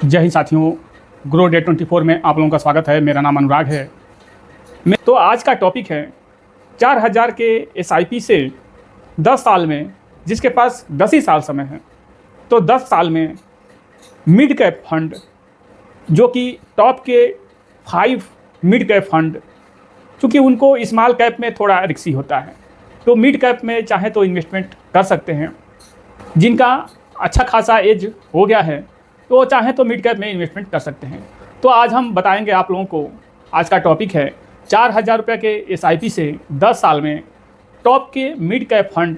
जय हिंद साथियों, grow day 24 में आप लोगों का स्वागत है। मेरा नाम अनुराग है। तो आज का टॉपिक है 4000 के एसआईपी से 10 साल में, जिसके पास 10 ही साल समय है, तो 10 साल में मिड कैप फंड, जो कि टॉप के 5 मिड कैप फंड, चूँकि उनको स्मॉल कैप में थोड़ा रिस्की होता है, तो मिड कैप में चाहे तो इन्वेस्टमेंट कर सकते हैं। जिनका अच्छा खासा एज हो गया है तो चाहे तो मिड कैप में इन्वेस्टमेंट कर सकते हैं। तो आज हम बताएंगे आप लोगों को, आज का टॉपिक है 4000 रुपये के एसआईपी से 10 साल में टॉप के मिड कैप फंड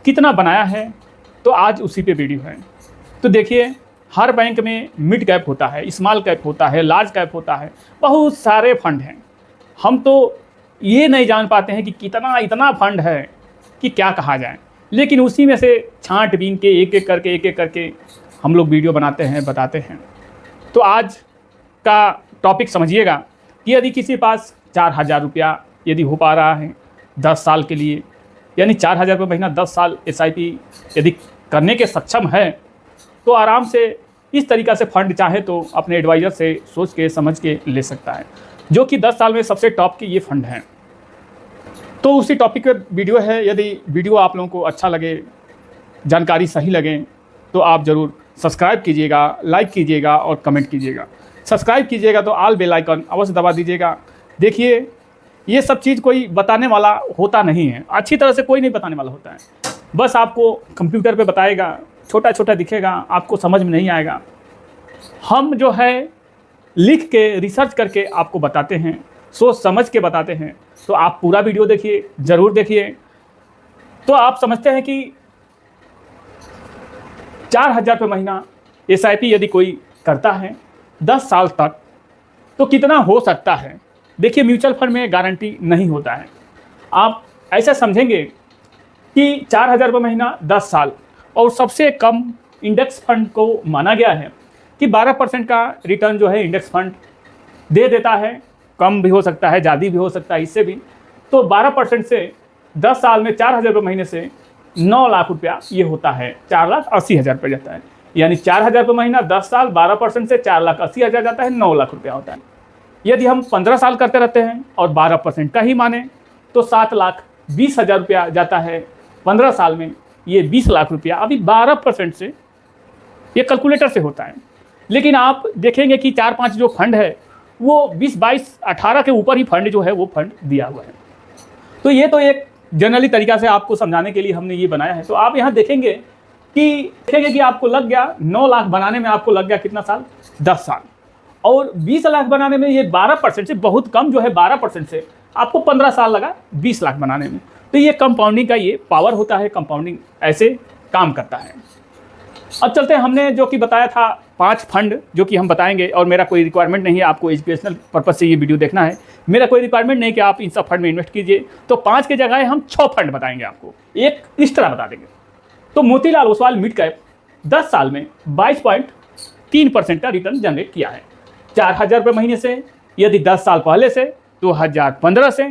कितना बनाया है। तो आज उसी पे वीडियो है। तो देखिए, हर बैंक में मिड कैप होता है, स्मॉल कैप होता है, लार्ज कैप होता है, बहुत सारे फंड हैं। हम तो ये नहीं जान पाते हैं कि कितना इतना फंड है कि क्या कहा जाए, लेकिन उसी में से छांट बीन के एक एक करके हम लोग वीडियो बनाते हैं, बताते हैं। तो आज का टॉपिक समझिएगा कि यदि किसी पास 4000 रुपया यदि हो पा रहा है 10 साल के लिए, यानी 4000 रुपये महीना 10 साल एसआईपी यदि करने के सक्षम है, तो आराम से इस तरीक़ा से फंड चाहे तो अपने एडवाइज़र से सोच के समझ के ले सकता है, जो कि 10 साल में सबसे टॉप के ये फंड हैं। तो उसी टॉपिक पर वीडियो है। यदि वीडियो आप लोगों को अच्छा लगे, जानकारी सही लगे, तो आप ज़रूर सब्सक्राइब कीजिएगा, लाइक कीजिएगा और कमेंट कीजिएगा। सब्सक्राइब कीजिएगा तो ऑल बेल आइकन अवश्य दबा दीजिएगा। देखिए, ये सब चीज़ कोई बताने वाला होता नहीं है, अच्छी तरह से कोई नहीं बताने वाला होता है। बस आपको कंप्यूटर पे बताएगा, छोटा छोटा दिखेगा, आपको समझ में नहीं आएगा। हम जो है लिख के, रिसर्च करके आपको बताते हैं, सोच समझ के बताते हैं। तो आप पूरा वीडियो देखिए, ज़रूर देखिए। तो आप समझते हैं कि 4000 रुपये महीना एसआईपी यदि कोई करता है 10 साल तक, तो कितना हो सकता है। देखिए, म्यूचुअल फंड में गारंटी नहीं होता है। आप ऐसा समझेंगे कि 4000 रुपये महीना 10 साल, और सबसे कम इंडेक्स फंड को माना गया है कि 12% का रिटर्न जो है इंडेक्स फंड दे देता है। कम भी हो सकता है, ज़्यादा भी हो सकता है, इससे भी। तो 12% से 10 साल में 4000 रुपये महीने से 9 लाख रुपया ये होता है, 4,80,000 रुपये जाता है। यानी 4000 रुपये महीना 10 साल, 12% से 4,80,000 जाता है, 9 लाख रुपया होता है। यदि हम 15 साल करते रहते हैं और 12% का ही माने, तो 7,20,000 रुपया जाता है 15 साल में, ये 20 लाख रुपया। अभी 12% से ये कैलकुलेटर से होता है, लेकिन आप देखेंगे कि 4-5 जो फंड है वो 20, 22, 18 के ऊपर ही फंड जो है वो फंड दिया हुआ है। तो ये तो एक जनरली तरीक़ा से आपको समझाने के लिए हमने ये बनाया है। तो आप यहाँ देखेंगे कि आपको लग गया 9 लाख बनाने में, आपको लग गया कितना साल? 10 साल। और 20 लाख बनाने में ये 12% से बहुत कम जो है, 12% से आपको 15 साल लगा 20 लाख बनाने में। तो ये कंपाउंडिंग का ये पावर होता है, कंपाउंडिंग ऐसे काम करता है। अब चलते हैं, हमने जो कि बताया था 5 फंड जो कि हम बताएंगे, और मेरा कोई रिक्वायरमेंट नहीं है, आपको एजुकेशनल पर्पज़ से ये वीडियो देखना है। मेरा कोई रिक्वायरमेंट नहीं कि आप इन सब फंड में इन्वेस्ट कीजिए। तो 5 के जगह हम 6 फंड बताएंगे आपको, एक इस तरह बता देंगे। तो मोतीलाल ओसवाल मिड कैप 10 साल में 22.3% का रिटर्न जनरेट किया है 4000 रुपये महीने से। यदि 10 साल पहले से 2015 से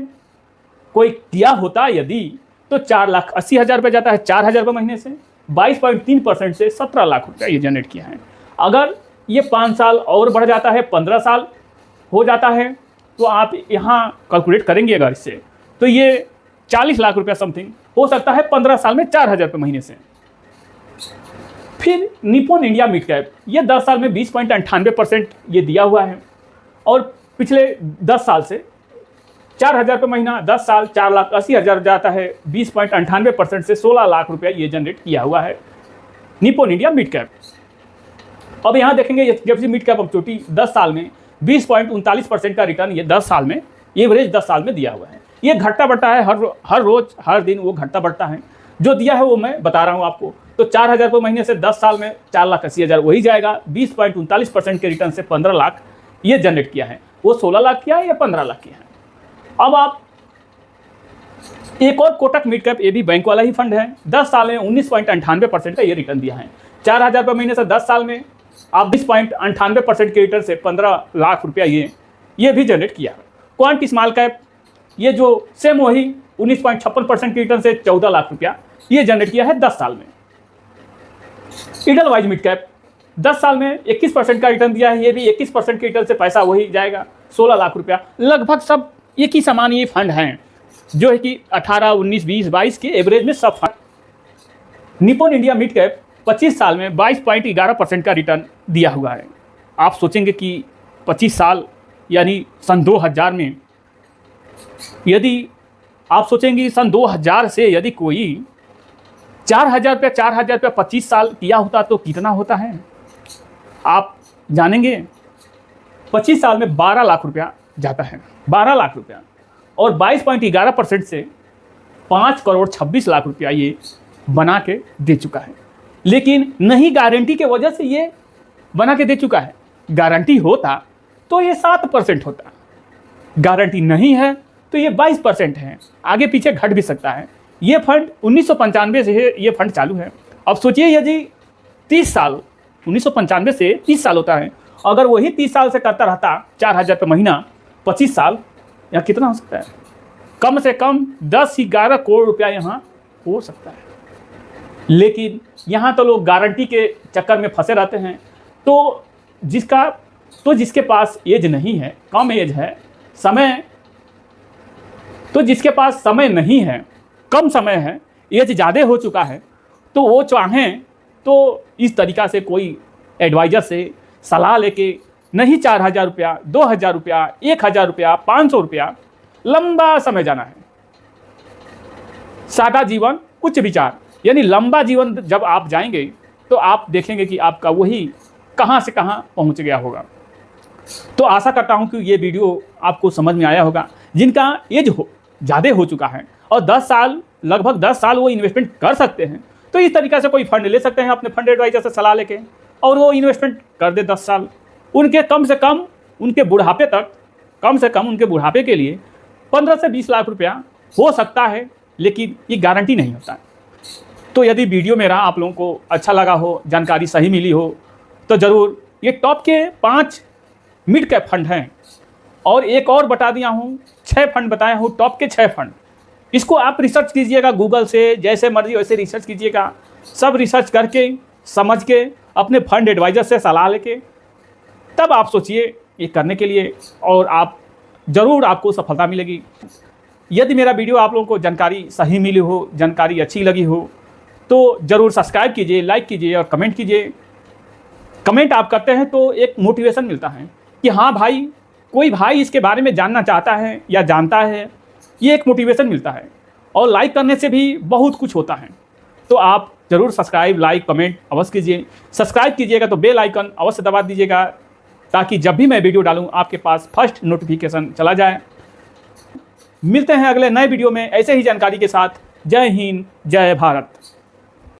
कोई किया होता यदि, तो 4,80,000 रुपये जाता है 4000 रुपये महीने से। 22.3% से 17 लाख रुपया ये जनरेट किया है। अगर ये 5 साल और बढ़ जाता है, 15 साल हो जाता है, तो आप यहाँ कैलकुलेट करेंगे अगर इससे, तो ये 40 लाख रुपया समथिंग हो सकता है 15 साल में 4000 रुपये महीने से। फिर निप्पॉन इंडिया मिड कैप, ये 10 साल में 20.98% ये दिया हुआ है, और पिछले 10 साल से 4000 रुपये महीना 10 साल 4,80,000 जाता है, 20.98% से 16 लाख रुपया ये जनरेट किया हुआ है निप्पॉन इंडिया मिड कैप। अब यहाँ देखेंगे एचडीएफसी मिड कैप अब चोटी 10 साल में 20.39% का रिटर्न ये 10 साल में, एवरेज 10 साल में दिया हुआ है। ये घटता बढ़ता है, हर रोज़ हर दिन वो घटता बढ़ता है। जो दिया है वो मैं बता रहा हूँ आपको। तो 4000 रुपये महीने से 10 साल में 4,80,000 वही जाएगा। 20.39% के रिटर्न से 15 लाख ये जनरेट किया है। वो 16 लाख किया है या 15 लाख किया है। अब आप एक और कोटक मिड कैप, ये भी बैंक वाला ही फंड है, 10 साल में 19.98% का ये रिटर्न दिया है। 4000 रुपये महीने से 10 साल में आप 20.98% के रिटर्न से 15 लाख रुपया ये भी जनरेट किया। क्वांट स्मॉल कैप, ये जो सेम वही 19.56% के रिटर्न से 14 लाख रुपया ये जनरेट किया है 10 साल में। इडलवाइज मिड कैप 10 साल में 21% का रिटर्न दिया है, ये भी 21% के रिटर्न से पैसा वही जाएगा 16 लाख रुपया। लगभग सब एक ही समान ये फंड हैं जो है कि 18, 19, 20, 22 के एवरेज में सब fund. Nippon India mid cap 25 साल में 22.11% का रिटर्न दिया हुआ है। आप सोचेंगे कि 25 साल यानी सन 2000 में, यदि आप सोचेंगे सन 2000 से यदि कोई 4000 रुपया 25 साल किया होता तो कितना होता है आप जानेंगे। 25 साल में 12 लाख रुपया जाता है, 12 लाख रुपया, और 22.11% से 5 करोड़ 26 लाख रुपया ये बना के दे चुका है। लेकिन नहीं गारंटी के वजह से ये बना के दे चुका है। गारंटी होता तो ये 7% होता, गारंटी नहीं है तो ये 22% है, आगे पीछे घट भी सकता है। ये फंड 1995 से ये फंड चालू है। अब सोचिए यदि 30 साल, 1995 से 30 साल होता है, अगर वही 30 साल से करता रहता 4000 रुपये महीना 25 साल, या कितना हो सकता है, कम से कम 10-11 करोड़ रुपया यहाँ हो सकता है। लेकिन यहाँ तो लोग गारंटी के चक्कर में फंसे रहते हैं। तो जिसके पास एज नहीं है, कम एज है, समय, तो जिसके पास समय नहीं है, कम समय है, एज ज़्यादा हो चुका है, तो वो चाहें तो इस तरीक़ा से कोई एडवाइज़र से सलाह लेके नहीं 4000 रुपया, 2000 रुपया, 1000 रुपया, 500 रुपया, लंबा समय जाना है। सादा जीवन उच्च विचार, यानी लंबा जीवन जब आप जाएंगे तो आप देखेंगे कि आपका वही कहाँ से कहाँ पहुँच गया होगा। तो आशा करता हूँ कि ये वीडियो आपको समझ में आया होगा। जिनका एज ज़्यादा हो चुका है और 10 साल, लगभग 10 साल वो इन्वेस्टमेंट कर सकते हैं, तो इस तरीक़े से कोई फंड ले सकते हैं अपने फंड एडवाइजर से सलाह लेके, और वो इन्वेस्टमेंट कर दे 10 साल। उनके कम से कम उनके बुढ़ापे तक, कम से कम उनके बुढ़ापे के लिए 15 से 20 लाख रुपया हो सकता है, लेकिन ये गारंटी नहीं होता। तो यदि वीडियो मेरा आप लोगों को अच्छा लगा हो, जानकारी सही मिली हो, तो ज़रूर, ये टॉप के 5 मिड कैप फंड हैं, और एक और बता दिया हूँ, 6 फंड बताया हूँ, टॉप के 6 फंड। इसको आप रिसर्च कीजिएगा गूगल से, जैसे मर्जी वैसे रिसर्च कीजिएगा। सब रिसर्च करके, समझ के, अपने फंड एडवाइज़र से सलाह लेके तब आप सोचिए ये करने के लिए, और आप ज़रूर, आपको सफलता मिलेगी। यदि मेरा वीडियो आप लोगों को जानकारी सही मिली हो, जानकारी अच्छी लगी हो, तो ज़रूर सब्सक्राइब कीजिए, लाइक कीजिए और कमेंट कीजिए। कमेंट आप करते हैं तो एक मोटिवेशन मिलता है कि हाँ भाई, कोई भाई इसके बारे में जानना चाहता है या जानता है, ये एक मोटिवेशन मिलता है। और लाइक करने से भी बहुत कुछ होता है। तो आप ज़रूर सब्सक्राइब, लाइक, कमेंट अवश्य कीजिए। सब्सक्राइब कीजिएगा तो बेल आइकन अवश्य दबा दीजिएगा, ताकि जब भी मैं वीडियो डालूँ आपके पास फर्स्ट नोटिफिकेशन चला जाए। मिलते हैं अगले नए वीडियो में ऐसे ही जानकारी के साथ। जय हिंद, जय भारत।